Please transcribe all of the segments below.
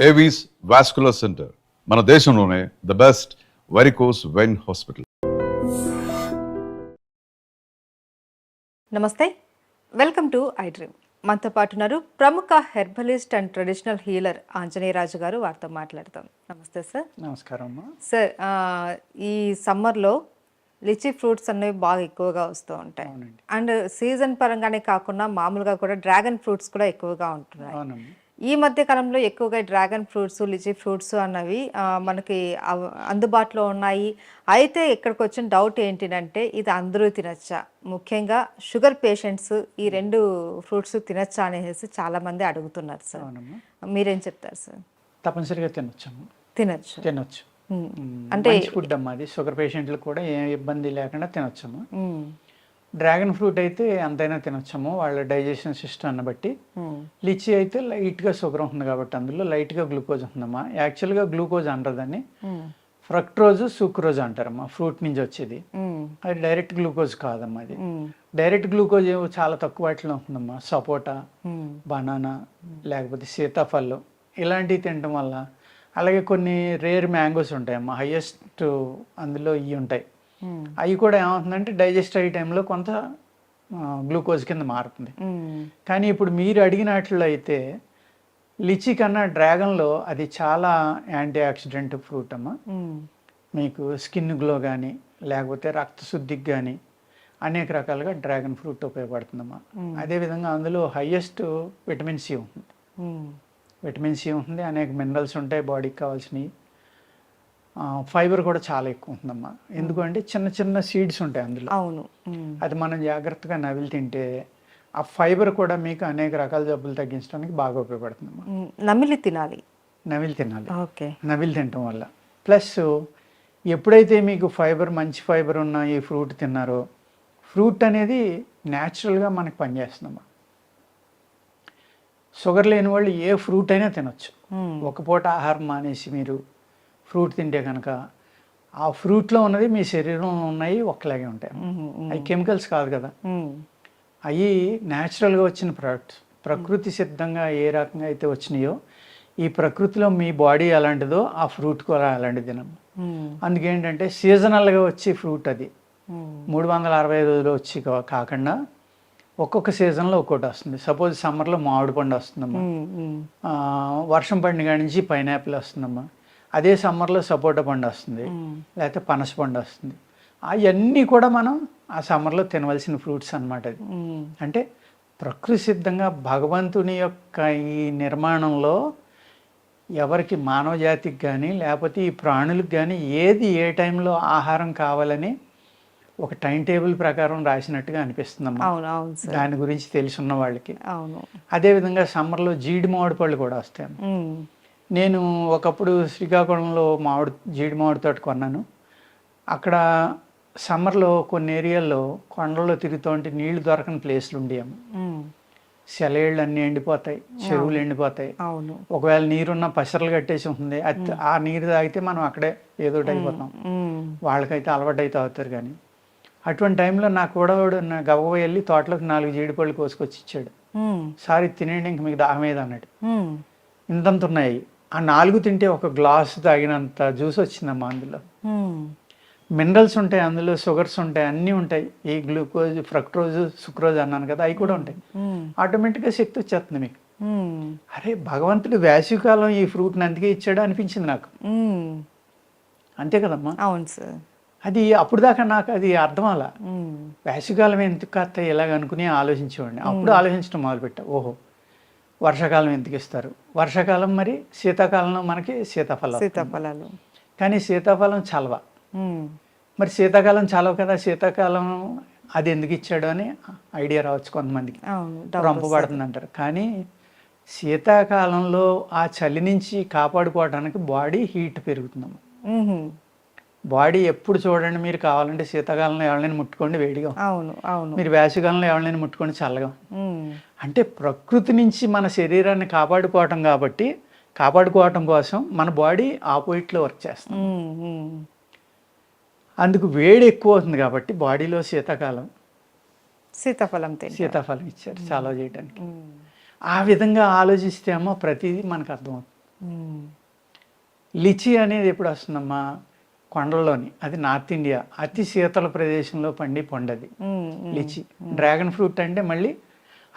Avis vascular centre మన దేశంలోనే the best varicose vein hospital. నమస్తే, వెల్కమ్ టు ఐ డ్రీమ్. మనతో పాటు ఉన్నారు ప్రముఖ herbalist and traditional healer Anjaneya Raju గారు. వారితో మాట్లాడతాం. నమస్తే సార్. నమస్కారం అమ్మా. సార్, ఈ సమ్మర్లో లిచీ ఫ్రూట్స్ అనేవి బాగా ఎక్కువగా వస్తూ ఉంటాయి. అండ్ సీజన్ పరంగానే కాకుండా మామూలుగా కూడా డ్రాగన్ ఫ్రూట్స్ కూడా ఎక్కువగా ఉంటున్నాయి. ఈ మధ్య కాలంలో ఎక్కువగా డ్రాగన్ ఫ్రూట్స్, లిచీ ఫ్రూట్స్ అన్నవి మనకి అందుబాటులో ఉన్నాయి. అయితే ఇక్కడికి వచ్చిన డౌట్ ఏంటంటే ఇది అందరూ తినచ్చా, ముఖ్యంగా షుగర్ పేషెంట్స్ ఈ రెండు ఫ్రూట్స్ తినచ్చా అనేసి చాలామంది అడుగుతున్నారు సార్. మీరేం చెప్తారు సార్? తప్పనిసరిగా తినొచ్చు. తినొచ్చు అంటే ఫుడ్ అమ్మా, అది షుగర్ పేషెంట్లకు కూడా ఏ ఇబ్బంది లేకుండా తినొచ్చమ్మా. డ్రాగన్ ఫ్రూట్ అయితే ఎంతైనా తినొచ్చము, వాళ్ళ డైజెషన్ సిస్టమ్ని బట్టి. లిచీ అయితే లైట్గా షుగర్ ఉంటుంది కాబట్టి అందులో లైట్గా గ్లూకోజ్ ఉంటుందమ్మా. యాక్చువల్గా గ్లూకోజ్ అంటారదాన్ని ఫ్రక్ట్రోజ్, సూక్రోజ్ అంటారమ్మా. ఫ్రూట్ నుంచి వచ్చేది అది డైరెక్ట్ గ్లూకోజ్ కాదమ్మా. అది డైరెక్ట్ గ్లూకోజ్ చాలా తక్కువ వాటిలో ఉంటుందమ్మా. సపోటా, బనానా, లేకపోతే సీతాఫలం ఇలాంటివి తినడం వల్ల. అలాగే కొన్ని రేర్ మ్యాంగోస్ ఉంటాయమ్మా, హైయెస్ట్ అందులో ఇవి ఉంటాయి. అవి కూడా ఏమవుతుందంటే డైజెస్ట్ అయ్యే టైంలో కొంత గ్లూకోజ్ కింద మారుతుంది. కానీ ఇప్పుడు మీరు అడిగినట్లు అయితే లిచీ కన్నా డ్రాగన్లో అది చాలా యాంటీ ఆక్సిడెంట్ ఫ్రూట్ అమ్మా. మీకు స్కిన్ గ్లో కానీ లేకపోతే రక్తశుద్ధికి కానీ అనేక రకాలుగా డ్రాగన్ ఫ్రూట్ ఉపయోగపడుతుందమ్మా. అదేవిధంగా అందులో హైయెస్ట్ విటమిన్ సి ఉంటుంది. విటమిన్ సి ఉంటుంది, అనేక మినరల్స్ ఉంటాయి బాడీకి కావాల్సినవి. ఫైబర్ కూడా చాలా ఎక్కువ ఉంటుందమ్మా. ఎందుకంటే చిన్న చిన్న సీడ్స్ ఉంటాయి అందులో. అవును, అది మనం జాగ్రత్తగా నవిలి తింటే ఆ ఫైబర్ కూడా మీకు అనేక రకాల జబ్బులు తగ్గించడానికి బాగా ఉపయోగపడుతుందమ్మా. నమిలి తినాలి. ఓకే, నవిలి తినటం వల్ల. ప్లస్ ఎప్పుడైతే మీకు ఫైబర్, మంచి ఫైబర్ ఉన్న ఈ ఫ్రూట్ తిన్నారో, ఫ్రూట్ అనేది న్యాచురల్గా మనకు పనిచేస్తుందమ్మా. షుగర్ లేని వాళ్ళు ఏ ఫ్రూట్ అయినా తినొచ్చు. ఒక పూట ఆహారం మానేసి మీరు ఫ్రూట్ తింటే కనుక ఆ ఫ్రూట్లో ఉన్నది మీ శరీరంలో ఉన్నాయి ఒక్కలాగే ఉంటాయి. అవి కెమికల్స్ కాదు కదా, అవి న్యాచురల్గా వచ్చిన ప్రోడక్ట్స్. ప్రకృతి సిద్ధంగా ఏ రకంగా అయితే వచ్చినాయో, ఈ ప్రకృతిలో మీ బాడీ ఎలాంటిదో ఆ ఫ్రూట్ కూడా అలాంటిది తినము. అందుకేంటంటే సీజనల్గా వచ్చే ఫ్రూట్ అది 365 రోజులు వచ్చి కాకుండా ఒక్కొక్క సీజన్లో ఒక్కొక్కటి వస్తుంది. సపోజ్ సమ్మర్లో మామిడి పండు వస్తుందమ్మా, వర్షం పడిన కాడి నుంచి పైనాపిల్ వస్తుందమ్మా. అదే సమ్మర్లో సపోటా పండు వస్తుంది, లేకపోతే పనస పండు వస్తుంది. అవన్నీ కూడా మనం ఆ సమ్మర్లో తినవలసిన ఫ్రూట్స్ అన్నమాట. అది అంటే ప్రకృతి సిద్ధంగా భగవంతుని యొక్క ఈ నిర్మాణంలో ఎవరికి, మానవ జాతికి కానీ లేకపోతే ఈ ప్రాణులకు కానీ ఏది ఏ టైంలో ఆహారం కావాలని ఒక టైం టేబుల్ ప్రకారం రాసినట్టుగా అనిపిస్తుందమ్మా. దాని గురించి తెలుసున్న వాళ్ళకి. అదేవిధంగా సమ్మర్లో జీడి మామిడి పళ్ళు కూడా వస్తాయి. నేను ఒకప్పుడు శ్రీకాకుళంలో జీడి మామిడి తోట కొన్నాను. అక్కడ సమ్మర్లో కొన్ని ఏరియాల్లో కొండల్లో తిరుగుతుంటే నీళ్లు దొరకని ప్లేస్లు ఉండేవి. సెలయేళ్ళు అన్నీ ఎండిపోతాయి, చెరువులు ఎండిపోతాయి. ఒకవేళ నీరున్న పసరలు కట్టేసి ఉంటుంది, ఆ నీరు తాగితే మనం అక్కడే ఏదోటి అయిపోతాం. వాళ్ళకైతే అలవాటు అయితే అవుతారు. కానీ అటువంటి టైంలో నాకు కూడా గవ్వ వెళ్ళి తోటలోకి 4 జీడిపళ్ళు కోసుకొచ్చి ఇచ్చాడు. సారీ తినేయండి, ఇంక మీకు దాహం ఏది అన్నాడు. ఇంతంత ఉన్నాయి. ఆ 4 తింటే ఒక గ్లాసు తాగినంత జ్యూస్ వచ్చిందమ్మా. అందులో మినరల్స్ ఉంటాయి, అందులో షుగర్స్ ఉంటాయి, అన్నీ ఉంటాయి. ఈ గ్లూకోజ్, ఫ్రక్ట్రోజ్, సుక్రోజ్ అన్నాను కదా, అవి కూడా ఉంటాయి. ఆటోమేటిక్గా శక్తి వచ్చేస్తుంది మీకు. అరే భగవంతుడు వేసవికాలం ఈ ఫ్రూట్ని అందుకే ఇచ్చాడు అనిపించింది నాకు. అంతే కదమ్మా. అవును సార్. అది అప్పుడు దాకా నాకు అది అర్థం అలా. వేసవికాలం ఎందుకు కాస్త ఇలాగ అనుకుని ఆలోచించేవాడిని. అప్పుడు ఆలోచించడం మొదలుపెట్టా. ఓహో, వర్షాకాలం ఎందుకు ఇస్తారు? వర్షాకాలం మరి శీతాకాలంలో మనకి సీతాఫలాలు. కానీ సీతాఫలం చలవ. మరి శీతాకాలం చలవ కదా, శీతాకాలం అది ఎందుకు ఇచ్చాడు అని ఐడియా రావచ్చు కొంతమందికి, రంపబడుతుంది అంటారు. కానీ శీతాకాలంలో ఆ చలి నుంచి కాపాడుకోవడానికి బాడీ హీట్ పెరుగుతుందమ్మా. బాడీ ఎప్పుడు చూడండి, మీరు కావాలంటే శీతాకాలంలో ఎవరినైనా ముట్టుకోండి వేడిగా, మీరు వేసవికాలంలో ఎవరినైనా ముట్టుకోండి చల్లగా. అంటే ప్రకృతి నుంచి మన శరీరాన్ని కాపాడుకోవటం కాబట్టి, కాపాడుకోవటం కోసం మన బాడీ ఆపోజిట్లో వర్క్ చేస్తుంది. అందుకు వేడి ఎక్కువ అవుతుంది కాబట్టి బాడీలో సీతాఫలం ఇచ్చారు చాలా చేయడానికి. ఆ విధంగా ఆలోచిస్తే అమ్మో ప్రతిదీ మనకు అర్థమవుతుంది. లిచీ అనేది ఎప్పుడు వస్తుందమ్మా, కొండల్లోని, అది నార్త్ ఇండియా అతి శీతల ప్రదేశంలో పండది లిచీ. డ్రాగన్ ఫ్రూట్ అంటే మళ్ళీ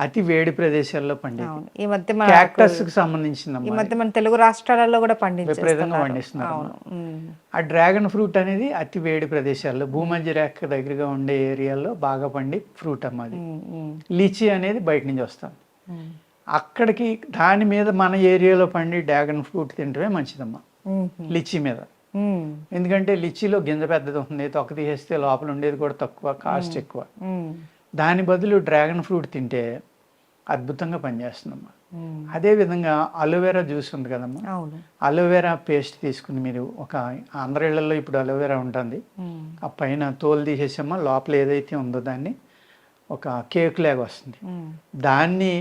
అతి వేడి ప్రదేశాల్లో పండేది. అవును. ఈ మధ్య క్యాక్టస్ కి ఈ సంబంధించిందమ్మా, మధ్య మన తెలుగు రాష్ట్రాలలో కూడా విపరీతంగా పండిస్తున్నారు. ఆ డ్రాగన్ ఫ్రూట్ అనేది అతి వేడి ప్రదేశాల్లో, భూమధ్య రేఖ దగ్గరగా ఉండే ఏరియాల్లో బాగా పండి ఫ్రూట్ అమ్మ అది. లీచీ అనేది బయట నుంచి వస్తాం, అక్కడికి దాని మీద మన ఏరియాలో పండి డ్రాగన్ ఫ్రూట్ తింటమే మంచిదమ్మా లిచీ మీద. ఎందుకంటే లిచీలో గింజ పెద్దది ఉంటుంది, తొక్క తీసేస్తే లోపల ఉండేది కూడా తక్కువ, కాస్ట్ ఎక్కువ. దాని బదులు డ్రాగన్ ఫ్రూట్ తింటే అద్భుతంగా పనిచేస్తుందమ్మా. అదేవిధంగా అలోవెరా జ్యూస్ ఉంది కదమ్మా, అలోవెరా పేస్ట్ తీసుకుని మీరు, ఒక అందరి ఇళ్లలో ఇప్పుడు అలోవెరా ఉంటుంది, ఆ పైన తోలు తీసేసామా, లోపల ఏదైతే ఉందో దాన్ని ఒక కేక్ లాగా వస్తుంది, దాన్ని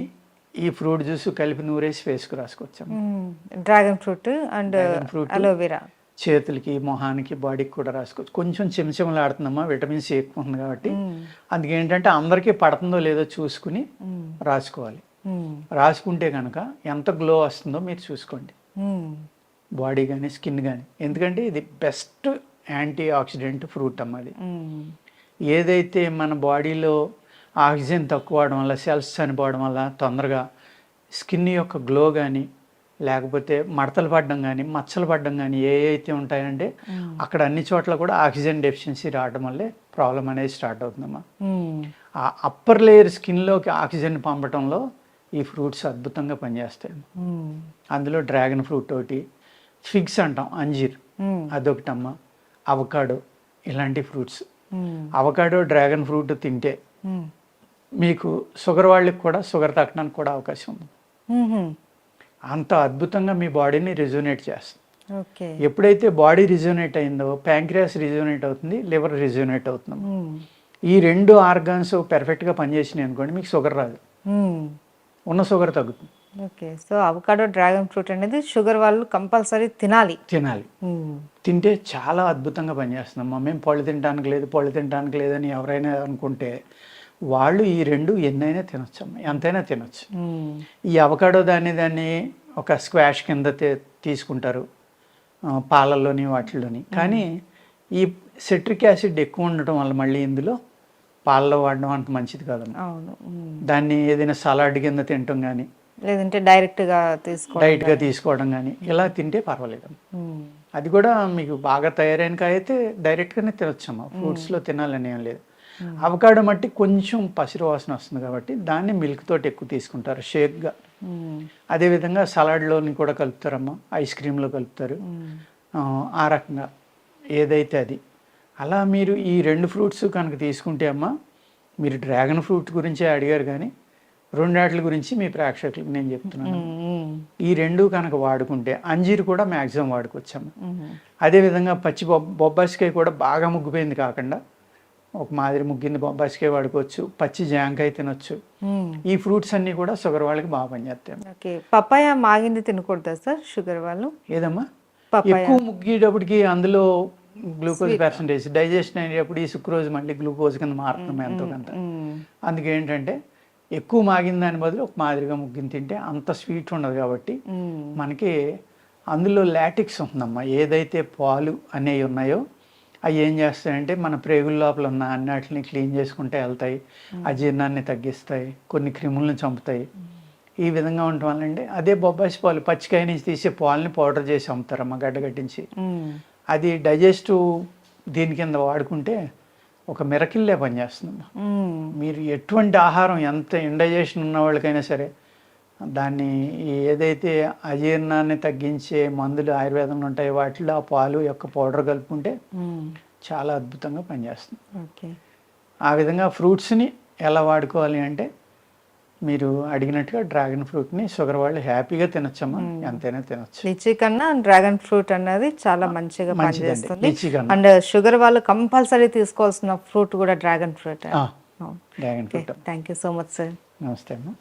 ఈ ఫ్రూట్ జ్యూస్ కలిపి నూరేసి ఫేస్కు రాసుకోవచ్చాము. డ్రాగన్ ఫ్రూట్ అండ్ అలోవెరా చేతులకి, మొహానికి, బాడీకి కూడా రాసుకోవచ్చు. కొంచెం చెంచమలాడుతుందమ్మా, విటమిన్ సి ఎక్కువ ఉంది కాబట్టి. అందుకేంటంటే అందరికీ పడుతుందో లేదో చూసుకుని రాసుకోవాలి. రాసుకుంటే కనుక ఎంత గ్లో వస్తుందో మీరు చూసుకోండి, బాడీ కానీ స్కిన్ కానీ. ఎందుకంటే ఇది బెస్ట్ యాంటీ ఆక్సిడెంట్ ఫ్రూట్ అమ్మ అది. ఏదైతే మన బాడీలో ఆక్సిజన్ తక్కువ అవడం వల్ల, సెల్స్ చనిపోవడం వల్ల తొందరగా స్కిన్ యొక్క గ్లో కానీ, లేకపోతే మడతలు పడడం కానీ, మచ్చలు పడడం కానీ ఏ అయితే ఉంటాయంటే అక్కడ అన్ని చోట్ల కూడా ఆక్సిజన్ డెఫిషియన్సీ రావడం వల్లే ప్రాబ్లం అనేది స్టార్ట్ అవుతుందమ్మా. ఆ అప్పర్ లేయర్ స్కిన్లోకి ఆక్సిజన్ పంపడంలో ఈ ఫ్రూట్స్ అద్భుతంగా పనిచేస్తాయి. అందులో డ్రాగన్ ఫ్రూట్ ఒకటి, ఫిగ్స్ అంటాం, అంజీర్ అదొకటమ్మా, అవకాడో, ఇలాంటి ఫ్రూట్స్. అవకాడో, డ్రాగన్ ఫ్రూట్ తింటే మీకు షుగర్ వాళ్ళకి కూడా షుగర్ తగ్గడానికి కూడా అవకాశం ఉంది. అంత అద్భుతంగా మీ బాడీని రిజోనేట్ చేస్తుంది. ఎప్పుడైతే బాడీ రిజోనేట్ అయిందో ప్యాంక్రియాస్ రిజోనేట్ అవుతుంది, లివర్ రిజోనేట్ అవుతుంది. ఈ రెండు ఆర్గాన్స్ పెర్ఫెక్ట్గా పనిచేసినాయి అనుకోండి, మీకు షుగర్ రాదు, ఉన్న షుగర్ తగ్గుతుంది. Okay, so avocado, dragon fruit అనేది షుగర్ వాళ్ళు కంపల్సరీ తినాలి. తింటే చాలా అద్భుతంగా పనిచేస్తుందమ్మా. మేము పళ్ళు తినడానికి లేదని ఎవరైనా అనుకుంటే వాళ్ళు ఈ రెండు ఎన్నైనా తినొచ్చమ్మా, ఎంతైనా తినొచ్చు. ఈ అవకాడో దాన్ని ఒక స్క్వాష్ కింద తీసుకుంటారు పాలల్లోని వాటిల్లోని. కానీ ఈ సిట్రిక్ యాసిడ్ ఎక్కువ ఉండటం వల్ల మళ్ళీ ఇందులో పాలలో వాడడం అంత మంచిది కాదమ్మా. దాన్ని ఏదైనా సలాడ్ కింద తినటం కానీ, లేదంటే డైరెక్ట్గా తీసుకోవడం కానీ ఇలా తింటే పర్వాలేదు. అది కూడా మీకు బాగా తయారైన కాయ అయితే డైరెక్ట్గానే తినొచ్చమ్మా, ఫ్రూట్స్లో తినాలని ఏం లేదు. అవకాడో మట్టి కొంచెం పసిరు వాసన వస్తుంది కాబట్టి దాన్ని మిల్క్ తోటి ఎక్కువ తీసుకుంటారు షేక్గా. అదేవిధంగా సలాడ్లోని కూడా కలుపుతారమ్మా, ఐస్ క్రీమ్లో కలుపుతారు, ఆ రకంగా ఏదైతే అది. అలా మీరు ఈ రెండు ఫ్రూట్స్ కనుక తీసుకుంటే అమ్మా, మీరు డ్రాగన్ ఫ్రూట్ గురించే అడిగారు కానీ రెండాట్ల గురించి మీ ప్రేక్షకులకు నేను చెప్తున్నాను. ఈ రెండు కనుక వాడుకుంటే, అంజీరు కూడా మ్యాక్సిమం వాడుకోవచ్చమ్మా. అదేవిధంగా పచ్చి బొబ్బాసికాయ కూడా బాగా ముగ్గిపోయింది కాకుండా ఒక మాదిరి ముగ్గింది బొబ్బాసికాయ వాడుకోవచ్చు, పచ్చి జాంకాయ తినొచ్చు. ఈ ఫ్రూట్స్ అన్ని కూడా షుగర్ వాళ్ళకి బాగా పనిచేస్తాయి. పపాయ మాగింది తినకూడదా సార్ షుగర్ వాళ్ళు? ఏదమ్మా, ఎక్కువ ముగ్గేటప్పటికి అందులో గ్లూకోజ్ పర్సంటేజ్ డైజెషన్ అయ్యేటప్పుడు ఈ సుక్రోజ్ మళ్ళీ గ్లూకోజ్ కింద మారుతున్నాం ఎంతో కొంత. అందుకే ఏంటంటే ఎక్కువ మాగిన దాని బదులు ఒక మాదిరిగా ముగ్గిన తింటే అంత స్వీట్ ఉండదు కాబట్టి మనకి అందులో లాటిక్స్ ఉంటుందమ్మా. ఏదైతే పాలు అనేవి ఉన్నాయో అవి ఏం చేస్తాయంటే మన ప్రేగుల లోపల ఉన్న అన్నిటిని క్లీన్ చేసుకుంటే వెళ్తాయి, అజీర్ణాన్ని తగ్గిస్తాయి, కొన్ని క్రిములను చంపుతాయి. ఈ విధంగా ఉండటం వల్ల అంటే అదే బొబ్బాసి పాలు పచ్చికాయ నుంచి తీసే పాలని పౌడర్ చేసి అమ్ముతారమ్మా గడ్డగట్టించి. అది డైజెస్టివ్ దీని కింద వాడుకుంటే ఒక మిరకిల్లే పనిచేస్తుందమ్మా. మీరు ఎటువంటి ఆహారం ఎంత ఇండైజెషన్ ఉన్న వాళ్ళకైనా సరే దాన్ని ఏదైతే అజీర్ణాన్ని తగ్గించే మందులు ఆయుర్వేదంలో ఉంటాయి వాటిలో ఆ పాలు యొక్క పౌడర్ కలుపుకుంటే చాలా అద్భుతంగా పనిచేస్తుంది. ఆ విధంగా ఫ్రూట్స్ని ఎలా వాడుకోవాలి అంటే మీరు అడిగినట్టుగా డ్రాగన్ ఫ్రూట్ని షుగర్ వాళ్ళు హ్యాపీగా తినొచ్చమ్మా, ఎంతైనా తినొచ్చు. లిచీ కన్నా డ్రాగన్ ఫ్రూట్ అనేది చాలా మంచిగా పనిచేస్తుంది. అండ్ షుగర్ వాళ్ళు కంపల్సరీ తీసుకోవాల్సిన ఫ్రూట్ కూడా dragon fruit. Dragon fruit. Thank you so much sir. నమస్తే అమ్మా.